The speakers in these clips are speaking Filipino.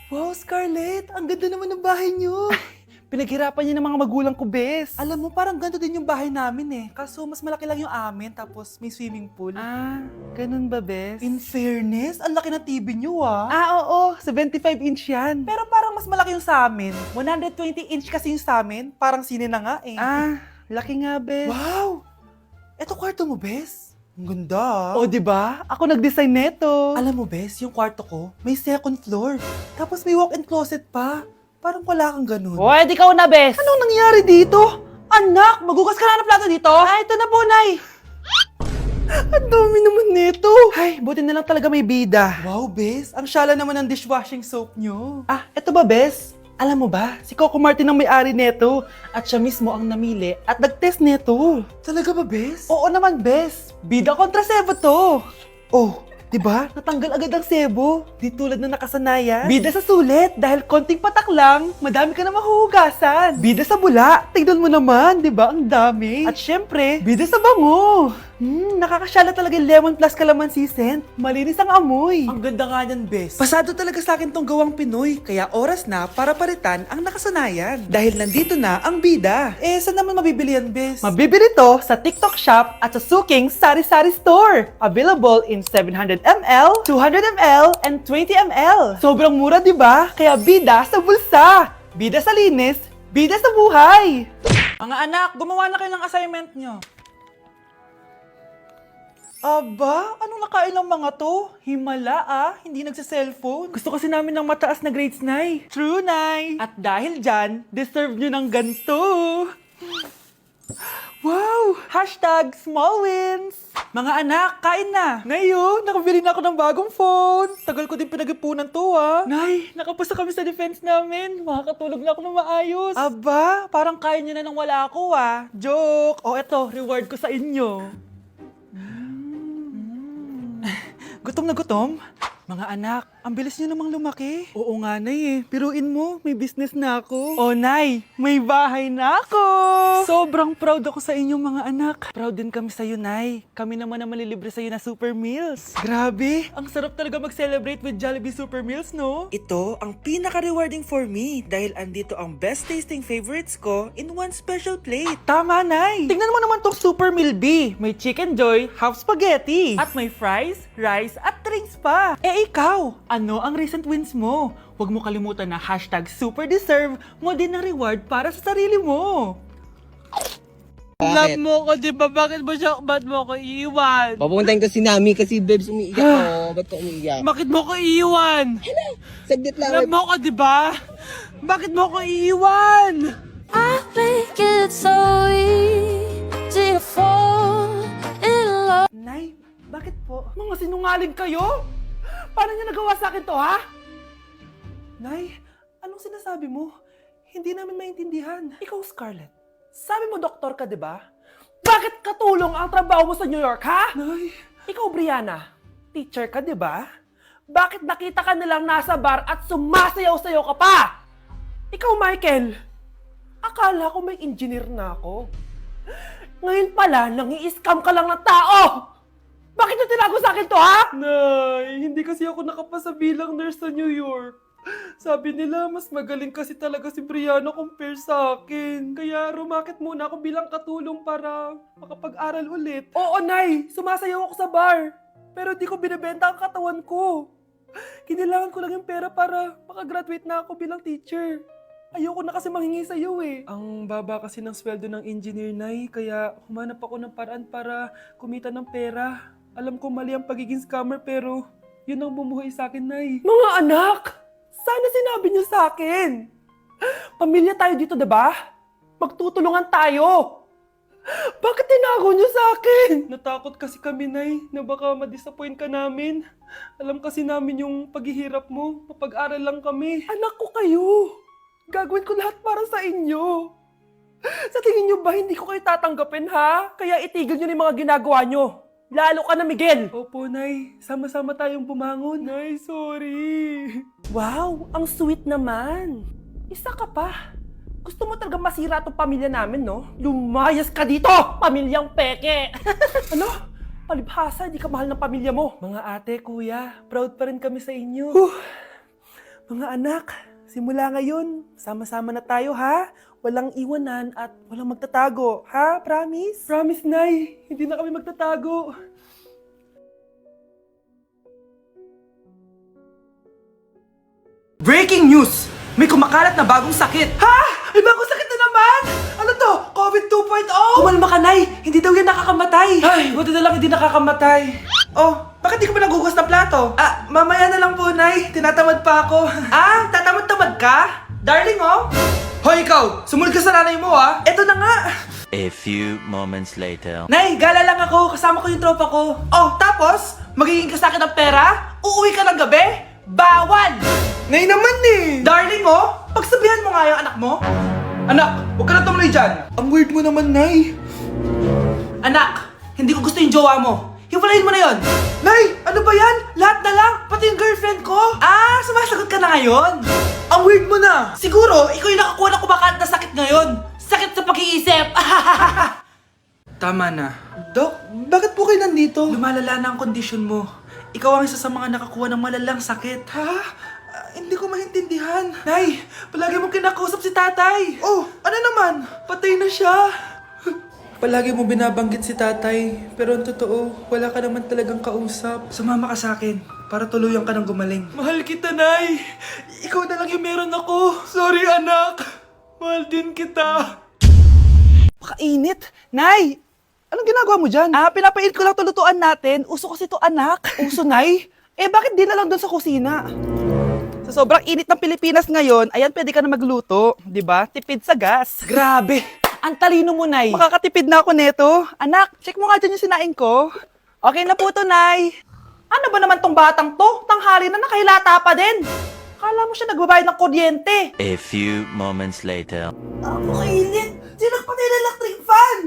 Wow, Scarlett! Ang ganda naman ng bahay niyo! Pinaghirapan niya ng mga magulang ko, bes. Alam mo, parang ganito din yung bahay namin eh. Kaso mas malaki lang yung amin, tapos may swimming pool. Ah, ganun ba, bes? In fairness, ang laki ng TV niyo ah. Oo, 75-inch yan. Pero parang mas malaki yung sa amin. 120-inch kasi yung sa amin. Parang sine na nga eh. Laki nga, bes. Wow! Eto kwarto mo, Bes. Ang ganda ah. O, di ba? Ako nag-design neto. Alam mo, Bes, yung kwarto ko, may second floor. Tapos may walk-in closet pa. Parang wala kang ganun. Hoy, di ka una, bes. Anong nangyari dito? Anak, magugas ka na ng plato dito? Ito na po, Nay. Ang dami naman nito. Ay, buti na lang talaga may bida. Wow, Bes. Ang syala naman ng dishwashing soap nyo. Eto ba, bes? Alam mo ba, si Coco Martin ang may-ari neto at siya mismo ang namili at nag-test neto. Talaga ba, Bes? Oo naman, bes. Bida kontra sebo to. Oh, di ba? Natanggal agad ang sebo. Di tulad na nakasanayan. Bida sa sulit dahil konting patak lang, madami ka na mahuhugasan. Bida sa bula, tignan mo naman, di ba? Ang dami. At syempre, bida sa bango. Nakakasyala talaga yung lemon plus calamansi scent. Malinis ang amoy. Ang ganda nga niyan, Bes. Pasado talaga sa akin tong gawang Pinoy, kaya oras na para palitan ang nakasanayan. Dahil nandito na ang bida. Saan naman mabibili yan, Bes? Mabibili to sa TikTok Shop at sa Suking Sari Sari Store. Available in 700ml, 200ml, and 20ml. Sobrang mura, di ba? Kaya bida sa bulsa. Bida sa linis, bida sa buhay. Mga anak, gumawa na kayo ng assignment nyo. Aba, anong nakain ng mga to? Himala hindi nagsa-cellphone. Gusto kasi namin ng mataas na grades, Nay. True, Nay. At dahil dyan, deserve nyo ng ganito. Wow! Hashtag small wins. Mga anak, kain na. Ngayon, nakabili na ako ng bagong phone. Tagal ko din pinag-ipunan to Nay, nakapasa kami sa defense namin. Makakatulog na ako ng maayos. Aba, parang kaya nyo na nang wala ako Joke! O eto, reward ko sa inyo. Gutom na gutom? Mga anak, ang bilis nyo namang lumaki. Oo nga, Nay eh. Piruin mo, may business na ako. Oh, Nay, may bahay na ako! Sobrang proud ako sa inyong mga anak. Proud din kami sa'yo, Nay. Kami naman ang malilibre sa'yo na Super Meals. Grabe! Ang sarap talaga mag-celebrate with Jollibee Super Meals, no? Ito ang pinaka-rewarding for me dahil andito ang best tasting favorites ko in one special plate. Tama, Nay! Tingnan mo naman tong Super Meal B. May Chicken Joy, half spaghetti. At may fries, rice, at drinks pa. Ikaw, ano ang recent wins mo? Huwag mo kalimutan na hashtag super deserve mo din ng reward para sa sarili mo. Bakit? Love mo ko, di ba? Bakit mo ko iiwan? Papuntahin ko si Nami kasi Bebs umiiyak ko. Ba't ko umiiyak? Bakit mo ko iiwan? Saglit lang. Love mo ko, di ba? Bakit mo ko iiwan? I think it's so easy to fall in love. Nay, bakit po? Mga sinungaling kayo? Paano niya nagawa sa akin to, ha? Nay, anong sinasabi mo? Hindi namin maintindihan. Ikaw, Scarlett. Sabi mo doktor ka, di ba? Bakit katulong ang trabaho mo sa New York, ha? Nay, Ikaw, Brianna. Teacher ka, di ba? Bakit nakita ka nilang nasa bar at sumasayaw-sayaw ka pa? Ikaw, Michael. Akala ko may engineer na ako. Ngayon pala, nangi-scam ka lang ng tao! Bakit niyo tinago sa akin to, ha? Nay, hindi kasi ako nakapasa bilang nurse sa New York. Sabi nila, mas magaling kasi talaga si Brianna compare sa akin. Kaya rumakit muna ako bilang katulong para makapag-aral ulit. Oo, Nay. Sumasayaw ako sa bar. Pero di ko binibenta ang katawan ko. Kinilangan ko lang yung pera para makagraduate na ako bilang teacher. Ayoko na kasi manghingi sa'yo eh. Ang baba kasi ng sweldo ng engineer, Nay, kaya humanap ako ng paraan para kumita ng pera. Alam ko mali ang pagiging scammer pero yun ang bumuhay sa akin, Nay. Mga anak! Sana sinabi niyo sa akin. Pamilya tayo dito, diba? Magtutulungan tayo. Bakit tinago niyo sa akin? Natakot kasi kami, Nay, na baka ma-disappoint ka namin. Alam kasi namin yung paghihirap mo. Mapag-aral lang kami. Anak ko kayo. Gagawin ko lahat para sa inyo. Sa tingin niyo ba hindi ko kayo tatanggapin, ha? Kaya itigil niyo na yung mga ginagawa niyo. Lalo ka na, Miguel. Opo, Nay. Sama-sama tayong bumangon. Nay, sorry. Wow, ang sweet naman. Isa ka pa. Gusto mo talaga masira itong pamilya namin, no? Lumayas ka dito, pamilyang peke! Ano? Palibhasa, di ka mahal ng pamilya mo. Mga ate, kuya, proud pa rin kami sa inyo. Mga anak, simula ngayon, sama-sama na tayo ha? Walang iwanan at walang magtatago, ha? Promise? Promise, Nay. Hindi na kami magtatago. Breaking news! May kumakalat na bagong sakit! Ha? May bagong sakit na naman? Ano to? COVID 2.0? Kumalma ka, Nay! Hindi daw yan nakakamatay! Ay, buti na lang hindi nakakamatay. Oh, bakit di ka pa nagugas ng plato? Ah, mamaya na lang po, Nay. Tinatamad pa ako. Ah, tatamad-tamad ka? Darling, oh! Hoy, ikaw! Sumunod ka sa nanay mo, ah! Eto na nga! A few moments later. Nay, gala lang ako. Kasama ko yung tropa ko. Oh, tapos? Magiging ka sa akin ng pera? Uuwi ka ng gabi? Bawal! Nay naman eh! Darling oh, pagsabihan mo nga yung anak mo. Anak, huwag ka na tumuloy dyan. Ang weird mo naman, Nay. Anak, hindi ko gusto yung jowa mo. Hiwalayin mo na yon. Nay, ano ba yan? Lahat na lang, pati yung girlfriend ko. Ah, sumasagot ka na ngayon. Ang weird mo na. Siguro, ikaw yung nakakuha na kumakalat na sakit ngayon. Sakit sa pag-iisip. Tama na. Dok, bakit po kayo nandito? Lumalala na ang kondisyon mo. Ikaw ang isa sa mga nakakuha ng malalang sakit. Ha? Hindi ko maintindihan. Nay, palagi mo kinakausap si tatay. Oh, ano naman? Patay na siya. Palagi mo binabanggit si tatay, pero ang totoo, wala ka naman talagang kausap. Sumama ka sa akin, para tuluyan ka ng gumaling. Mahal kita, Nay. Ikaw na lang yung meron ako. Sorry, anak. Mahal din kita. Pakainit. Nay, anong ginagawa mo dyan? Ah, pinapainit ko lang tulutuan natin. Uso kasi to, anak. Uso, Nay? Eh, bakit di na lang doon sa kusina? Sa sobrang init ng Pilipinas ngayon, ayan, pwede ka na magluto. Di ba? Tipid sa gas. Grabe! Ang talino mo, Nay. Makakatipid na ako neto. Anak, check mo nga dyan yung sinaing ko. Okay na po to, Nay. Ano ba naman tong batang to? Tanghali na nakahilata pa din. Kala mo siya nagbabayad ng kuryente. A few moments later. Ang init! Sinagpatay ng electric fan!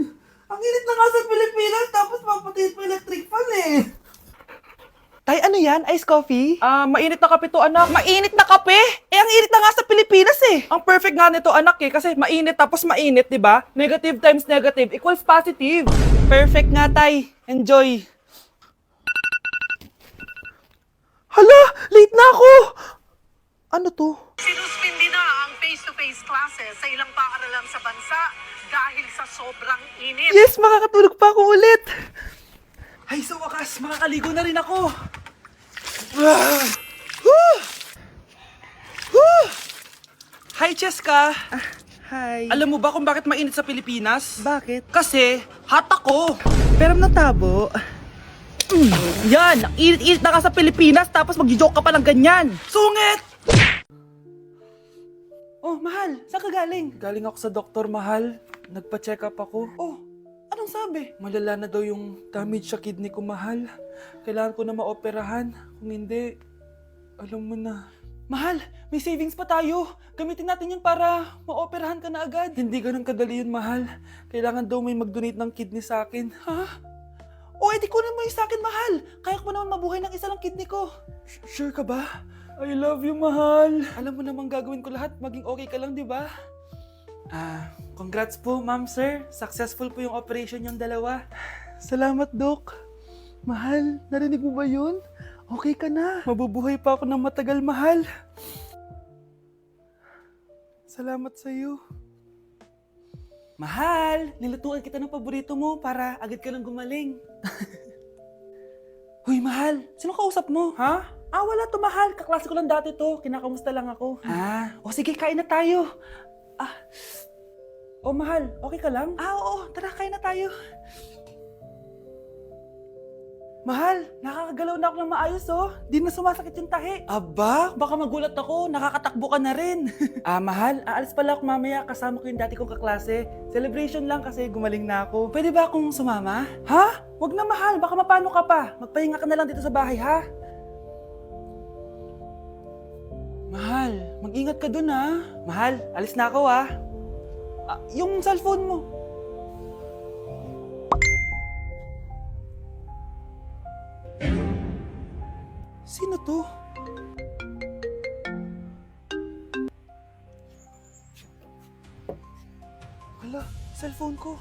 Ang init na nga sa Pilipinas, tapos papatayin pa electric fan eh. Tay, ano yan? Ice coffee? Ah, mainit na kape to, anak. Mainit na kape? Eh, ang init na nga sa Pilipinas eh. Ang perfect nga nito, anak eh, kasi mainit tapos mainit, di ba? Negative times negative equals positive. Perfect nga, Tay. Enjoy. Hala, late na ako. Ano to? Sinuspindi na ang face-to-face classes sa ilang paaralan sa bansa dahil sa sobrang init. Yes, makakatulog pa ako ulit. Ay, sa wakas, makakaligo na rin ako. Hi, Cheska. Hi. Alam mo ba kung bakit mainit sa Pilipinas? Bakit? Kasi, hot ako. Pero ng tabo. Yan, ang init-init na ka sa Pilipinas tapos mag-joke ka pa ng ganyan. Sungit! Oh, mahal, saan ka galing? Galing ako sa doktor, mahal. Nagpa-check up ako. Oh, anong sabi? Malala na daw yung damage sa kidney ko, mahal. Kailangan ko na maoperahan. Kung hindi, alam mo na. Mahal, may savings pa tayo. Gamitin natin yan para maoperahan ka na agad. Hindi ganun kadali yun, mahal. Kailangan daw may mag-donate ng kidney sa akin. Ha? O, edi kunin mo yung sa akin, mahal. Kaya ko pa naman mabuhay ng isa lang kidney ko. Sure ka ba? I love you, mahal. Alam mo namang gagawin ko lahat. Maging okay ka lang, di ba? Congrats po, ma'am, sir. Successful po yung operation yung dalawa. Salamat, Dok. Mahal, narinig mo ba yun? Okay ka na. Mabubuhay pa ako ng matagal, mahal. Salamat sa'yo. Mahal, nilutuan kita ng paborito mo para agad ka nang gumaling. Hoy, mahal, sino kausap mo? Ha? Ah, wala to, mahal. Kaklase ko lang dati to. Kinakamusta lang ako. O sige, kain na tayo. Mahal, okay ka lang? Oo, tara, kain na tayo. Mahal, nakakagalaw na ako ng maayos, oh. Di na sumasakit yung tahi. Aba, baka magulat ako. Nakakatakbo ka na rin. Mahal, aalis pala ako mamaya. Kasama ko yung dati kong kaklase. Celebration lang kasi gumaling na ako. Pwede ba akong sumama? Ha? Wag na, mahal. Baka mapano ka pa. Magpahinga ka na lang dito sa bahay, ha? Mahal, mag-ingat ka dun, ha? Mahal, alis na ako, ha? Yung cellphone mo. Sino to? Hala, cellphone ko.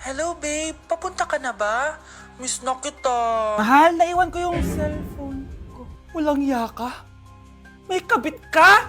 Hello, babe. Papunta ka na ba? Miss na kita. Mahal, naiwan ko yung cellphone ko. Walang yaka. May kabit ka?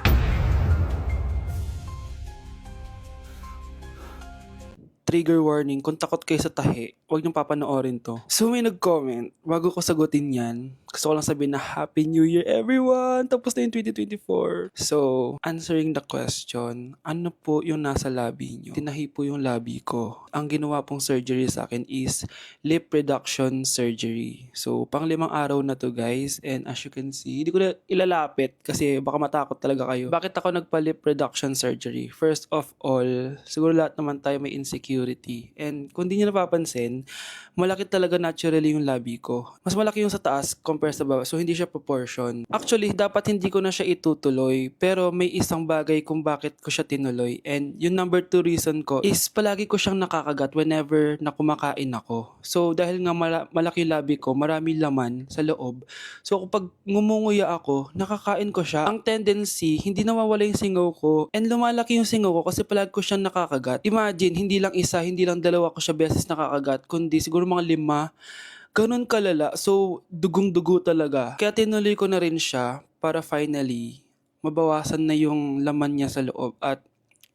Trigger warning, kung takot kayo sa tahi, huwag niyong papanoorin to. So may nag-comment, bago ko sagutin yan, gusto ko lang sabihin na Happy New Year everyone! Tapos na yung 2024. So, answering the question, ano po yung nasa labi niyo? Tinahi po yung labi ko. Ang ginawa pong surgery sa akin is lip reduction surgery. So, pang-5 araw na to guys, and as you can see, hindi ko na ilalapit kasi baka matakot talaga kayo. Bakit ako nagpa-lip reduction surgery? First of all, siguro lahat naman tayo may insecurity. And kung di nyo napapansin, malaki talaga naturally yung labi ko. Mas malaki yung sa taas compare sa baba. So, hindi siya proportion. Actually, dapat hindi ko na siya itutuloy. Pero may isang bagay kung bakit ko siya tinuloy. And yung number 2 reason ko is palagi ko siyang nakakagat whenever na kumakain ako. So, dahil nga malaki yung labi ko, marami laman sa loob. So, kapag ngumunguya ako, nakakain ko siya. Ang tendency, hindi nawawala yung singaw ko. And lumalaki yung singaw ko kasi palagi ko siyang nakakagat. Imagine, hindi lang isa, hindi lang dalawa ko siya beses nakakagat, kundi siguro mga 5. Ganun kalala. So, dugong-dugo talaga. Kaya tinuloy ko na rin siya para finally mabawasan na yung laman niya sa loob at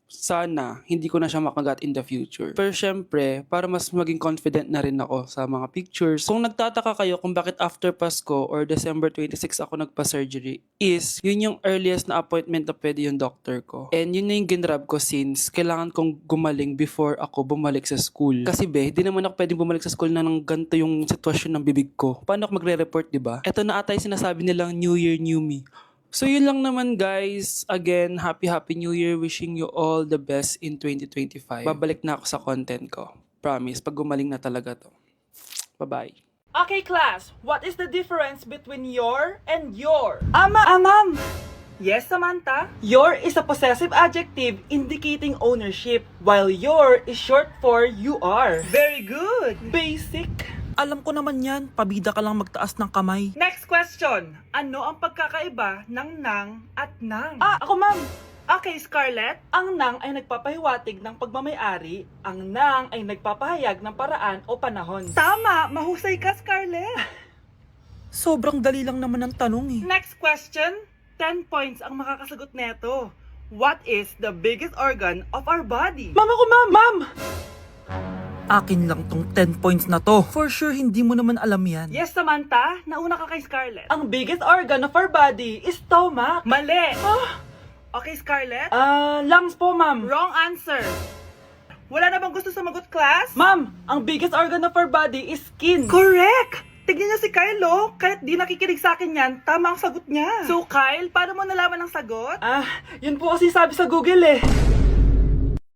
sana hindi ko na siya makagat in the future. Pero syempre, para mas maging confident na rin ako sa mga pictures. Kung nagtataka kayo kung bakit after Pasko or December 26 ako nagpa-surgery, is yun yung earliest na appointment na pwede yung doctor ko. And yun na yung ginrab ko since kailangan kong gumaling before ako bumalik sa school. Kasi di naman ako pwedeng bumalik sa school na nang ganito yung sitwasyon ng bibig ko. Paano ako magre-report, diba? Ito na ata yung sinasabi nilang New Year, New Me. So yun lang naman guys. Again, Happy New Year. Wishing you all the best in 2025. Babalik na ako sa content ko. Promise, pag gumaling na talaga to. Bye-bye. Okay, class. What is the difference between your and your? Ma'am! Yes, Samantha? Your is a possessive adjective indicating ownership, while your is short for you are. Very good! Basic. Alam ko naman yan, pabida ka lang magtaas ng kamay. Next question. Ano ang pagkakaiba ng nang at nang? Ako ma'am. Okay, Scarlett. Ang nang ay nagpapahiwatig ng pagmamayari. Ang nang ay nagpapahayag ng paraan o panahon. Tama! Mahusay ka, Scarlett! Sobrang dali lang naman ang tanong eh. Next question. 10 points ang makakasagot neto. What is the biggest organ of our body? Ma'am ako, ma'am! Ma'am! Akin lang tong 10 points na to. For sure, hindi mo naman alam yan. Yes, Samantha. Nauna ka kay Scarlett. Ang biggest organ of our body is stomach. Mali! Okay, Scarlett? Lungs po, ma'am. Wrong answer. Wala na bang gusto sumagot, class? Ma'am, ang biggest organ of our body is skin. Correct! Tignan niyo si Kyle, oh. Kahit di nakikinig sa akin yan, tama ang sagot niya. So, Kyle, paano mo nalaman ang sagot? Yun po kasi sabi sa Google eh.